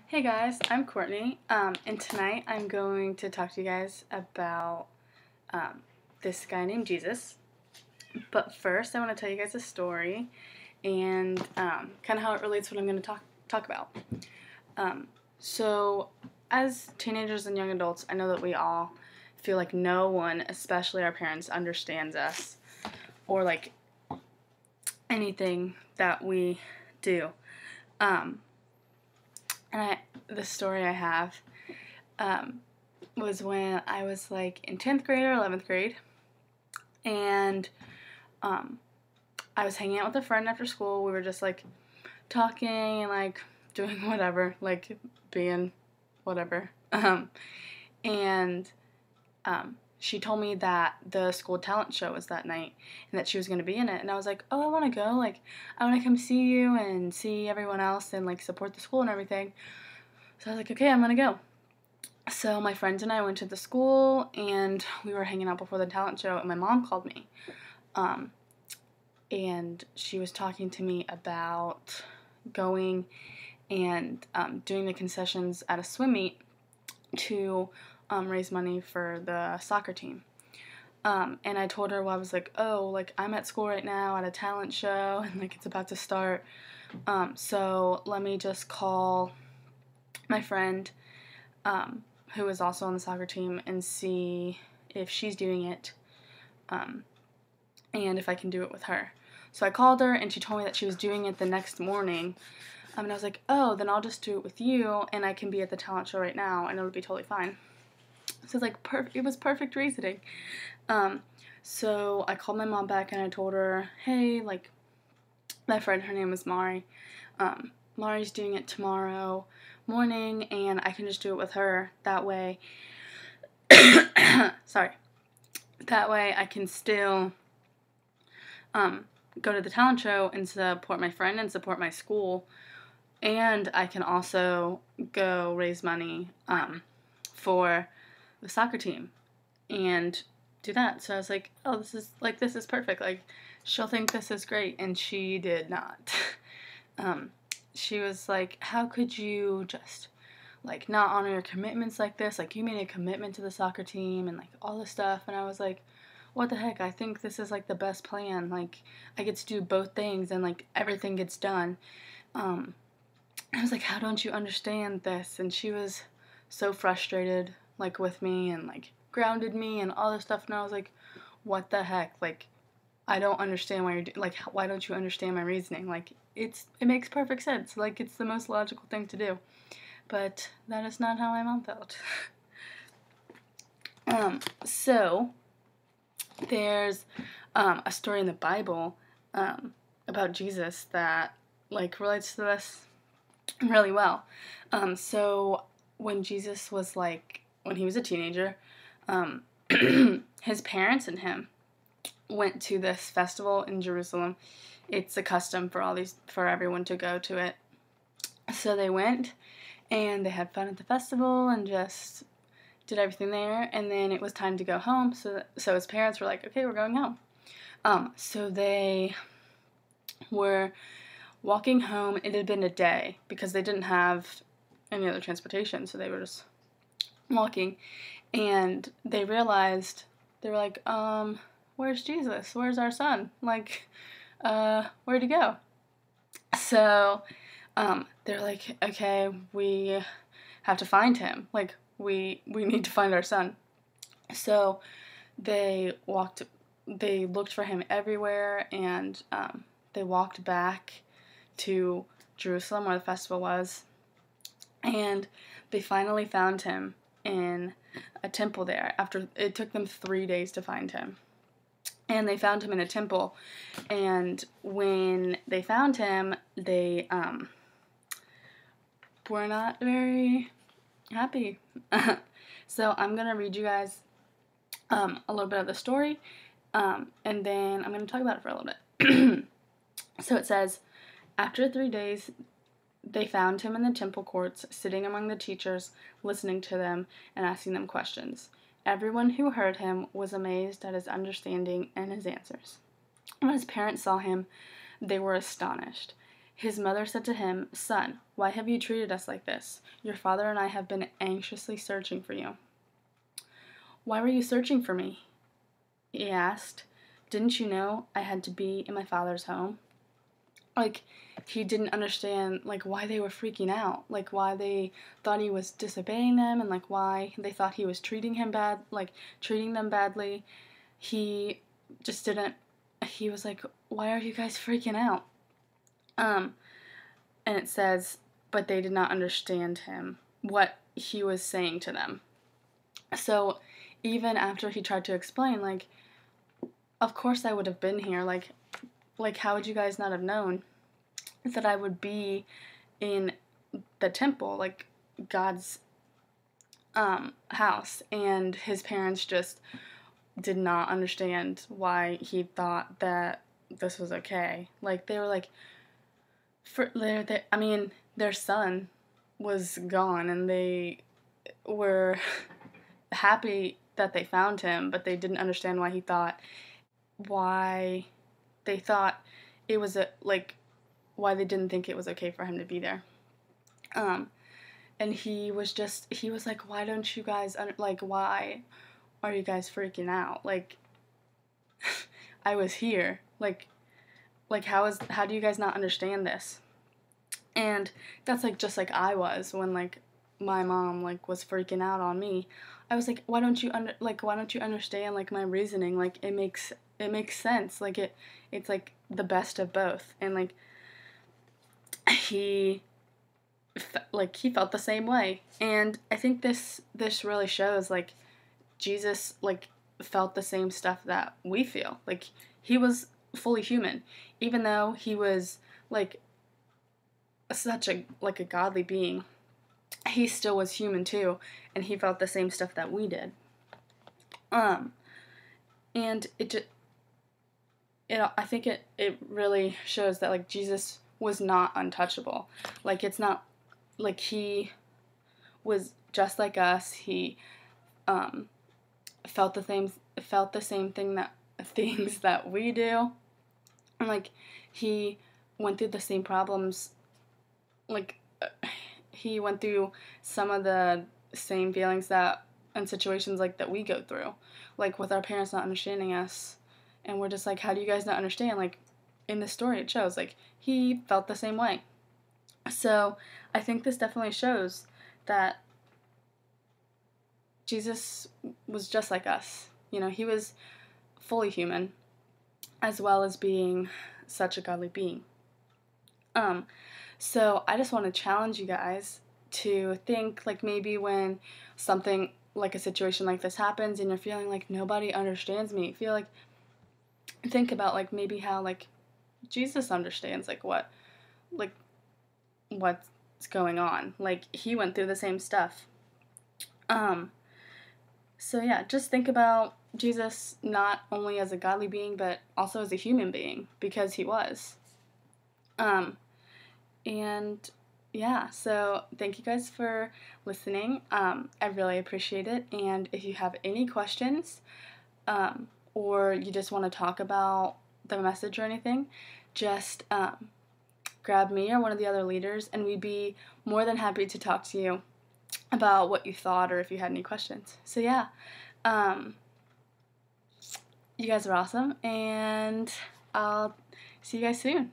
Hey guys, I'm Courtney, and tonight I'm going to talk to you guys about this guy named Jesus. But first, I want to tell you guys a story and kind of how it relates to what I'm going to talk about. So, as teenagers and young adults, I know that we all feel like no one, especially our parents, understands us or like anything that we do. The story I have was when I was like in 10th grade or 11th grade, and I was hanging out with a friend after school. We were just like talking and like doing whatever, like being whatever. And she told me that the school talent show was that night and that she was going to be in it. And I was like, oh, I want to go. Like, I want to come see you and see everyone else and like support the school and everything. So I was like, okay, I'm going to go. So my friends and I went to the school, and we were hanging out before the talent show, and my mom called me. And she was talking to me about going and doing the concessions at a swim meet to raise money for the soccer team. And I told her, well, I was like, oh, like I'm at school right now at a talent show, and like it's about to start. So let me just call my friend, who is also on the soccer team, and see if she's doing it, and if I can do it with her. So I called her, and she told me that she was doing it the next morning, and I was like, oh, then I'll just do it with you, and I can be at the talent show right now, and it'll be totally fine. So it's like, it was perfect reasoning. So I called my mom back, and I told her, hey, like, my friend, her name is Mari, Mari's doing it tomorrow morning, and I can just do it with her. That way, sorry, that way I can still go to the talent show and support my friend and support my school, and I can also go raise money for the soccer team and do that. So I was like, oh, this is perfect. Like, she'll think this is great, and she did not. She was like, how could you just, like, not honor your commitments like this? Like, you made a commitment to the soccer team and, like, all this stuff. And I was like, what the heck? I think this is, like, the best plan. Like, I get to do both things and, like, everything gets done. I was like, how don't you understand this? And she was so frustrated, like, with me and, like, grounded me and all this stuff. And I was like, what the heck? Like, I don't understand why why don't you understand my reasoning? Like, it makes perfect sense. Like, it's the most logical thing to do. But that is not how my mom felt. So there's a story in the Bible about Jesus that, like, relates to this really well. So when Jesus was, like, when he was a teenager, his parents and him went to this festival in Jerusalem. It's a custom for everyone to go to it. So they went, and they had fun at the festival and just did everything there. And then it was time to go home. So his parents were like, okay, we're going home. So they were walking home. It had been a day because they didn't have any other transportation. So they were just walking, and they realized, they were like, where's Jesus? Where's our son? Like, where'd he go? So, they're like, okay, we have to find him. Like, we need to find our son. So, they looked for him everywhere, and, they walked back to Jerusalem where the festival was, and they finally found him in a temple there. After, it took them 3 days to find him. And they found him in a temple, and when they found him, they were not very happy. So I'm going to read you guys a little bit of the story, and then I'm going to talk about it for a little bit. So it says, after 3 days, they found him in the temple courts, sitting among the teachers, listening to them and asking them questions. Everyone who heard him was amazed at his understanding and his answers. When his parents saw him, they were astonished. His mother said to him, "Son, why have you treated us like this? Your father and I have been anxiously searching for you." "Why were you searching for me?" he asked. "Didn't you know I had to be in my father's home?" Like, he didn't understand, like, why they were freaking out, like, why they thought he was disobeying them, and, like, why they thought he was treating them badly. He just didn't, he was like, "Why are you guys freaking out?" And it says, but they did not understand him, what he was saying to them. So, even after he tried to explain, like, of course I would have been here, like, how would you guys not have known that I would be in the temple, like, God's house? And his parents just did not understand why he thought that this was okay. Like, they were like, their son was gone, and they were happy that they found him, but they didn't understand why they thought it was why they didn't think it was okay for him to be there. And he was like, "Why don't you guys, why are you guys freaking out? Like, I was here. Like, how do you guys not understand this?" And that's, like, just like I was when, like, my mom, like, was freaking out on me. I was like, why don't you understand, like, my reasoning? Like, it makes sense. Like, it's like the best of both. And, like, he felt the same way. And I think this really shows, like, Jesus, like, felt the same stuff that we feel. Like, he was fully human, even though he was, like, such a godly being. He still was human too, and he felt the same stuff that we did. And I think it really shows that, like, Jesus was not untouchable. Like, it's not like he was just like us. He felt the same things that we do. And, like, he went through the same problems. Like, he went through some of the same feelings and situations, like, that we go through. Like, with our parents not understanding us. And we're just like, how do you guys not understand? Like, in this story it shows, like, he felt the same way. So, I think this definitely shows that Jesus was just like us. You know, he was fully human, as well as being such a godly being. So I just want to challenge you guys to think, like, maybe when something like a situation like this happens and you're feeling like nobody understands me, think about, like, maybe how, like, Jesus understands, like, what's going on. Like, he went through the same stuff. So yeah, just think about Jesus not only as a godly being, but also as a human being, because he was. And yeah, so thank you guys for listening. I really appreciate it. And if you have any questions, or you just want to talk about the message or anything, just grab me or one of the other leaders, and we'd be more than happy to talk to you about what you thought or if you had any questions. So yeah, you guys are awesome, and I'll see you guys soon.